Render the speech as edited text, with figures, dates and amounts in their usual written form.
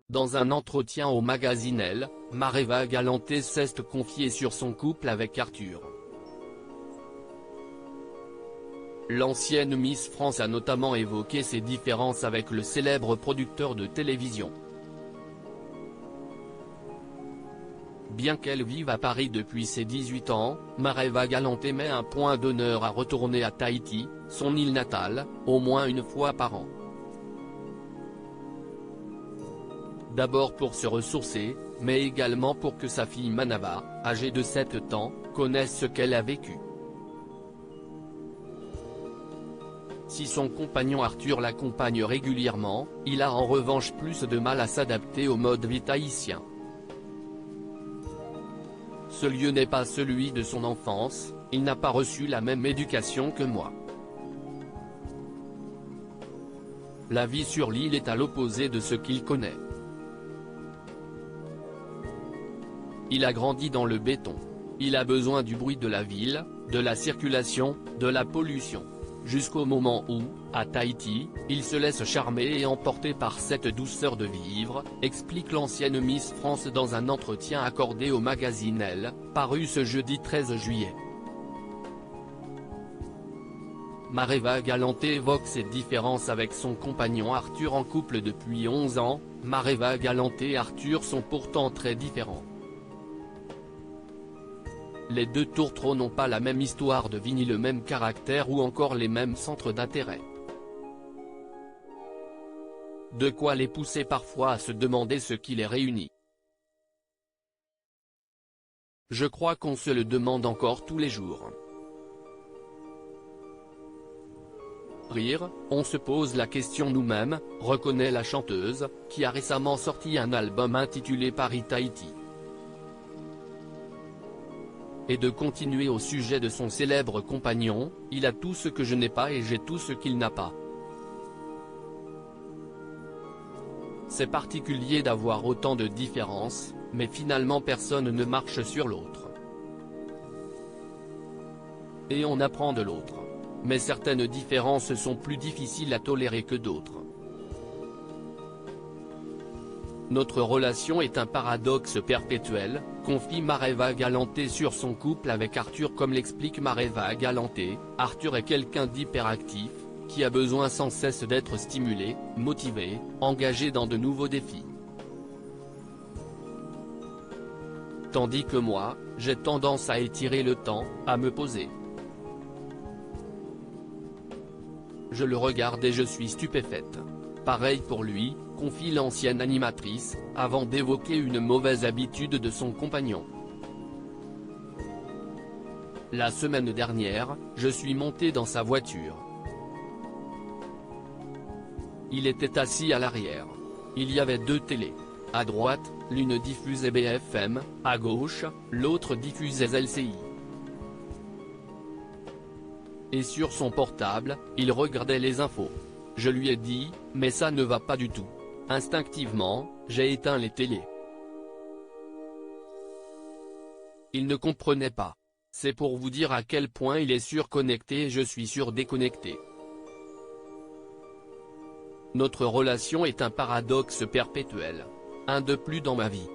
Dans un entretien au magazine Elle, Mareva Galanté s'est confiée sur son couple avec Arthur. L'ancienne Miss France a notamment évoqué ses différences avec le célèbre producteur de télévision. Bien qu'elle vive à Paris depuis ses 18 ans, Mareva Galanté met un point d'honneur à retourner à Tahiti, son île natale, au moins une fois par an. D'abord pour se ressourcer, mais également pour que sa fille Manava, âgée de 7 ans, connaisse ce qu'elle a vécu. Si son compagnon Arthur l'accompagne régulièrement, il a en revanche plus de mal à s'adapter au mode vie tahitien. Ce lieu n'est pas celui de son enfance, il n'a pas reçu la même éducation que moi. La vie sur l'île est à l'opposé de ce qu'il connaît. Il a grandi dans le béton. Il a besoin du bruit de la ville, de la circulation, de la pollution. Jusqu'au moment où, à Tahiti, il se laisse charmer et emporter par cette douceur de vivre, explique l'ancienne Miss France dans un entretien accordé au magazine Elle, paru ce jeudi 13 juillet. Mareva Galanté évoque ses différences avec son compagnon Arthur en couple depuis 11 ans. Mareva Galanté et Arthur sont pourtant très différents. Les deux tourtereaux n'ont pas la même histoire de vie ni le même caractère ou encore les mêmes centres d'intérêt. De quoi les pousser parfois à se demander ce qui les réunit. Je crois qu'on se le demande encore tous les jours. Rire, on se pose la question nous-mêmes, reconnaît la chanteuse, qui a récemment sorti un album intitulé Paris Tahiti. Et de continuer au sujet de son célèbre compagnon, il a tout ce que je n'ai pas et j'ai tout ce qu'il n'a pas. C'est particulier d'avoir autant de différences, mais finalement personne ne marche sur l'autre. Et on apprend de l'autre. Mais certaines différences sont plus difficiles à tolérer que d'autres. Notre relation est un paradoxe perpétuel, confie Mareva Galanté sur son couple avec Arthur. Comme l'explique Mareva Galanté, Arthur est quelqu'un d'hyperactif, qui a besoin sans cesse d'être stimulé, motivé, engagé dans de nouveaux défis. Tandis que moi, j'ai tendance à étirer le temps, à me poser. Je le regarde et je suis stupéfaite. Pareil pour lui, confie l'ancienne animatrice, avant d'évoquer une mauvaise habitude de son compagnon. La semaine dernière, je suis monté dans sa voiture. Il était assis à l'arrière. Il y avait 2 télés. À droite, l'une diffusait BFM, à gauche, l'autre diffusait LCI. Et sur son portable, il regardait les infos. Je lui ai dit, mais ça ne va pas du tout. Instinctivement, j'ai éteint les télés. Il ne comprenait pas. C'est pour vous dire à quel point il est surconnecté et je suis surdéconnecté. Notre relation est un paradoxe perpétuel. Un de plus dans ma vie.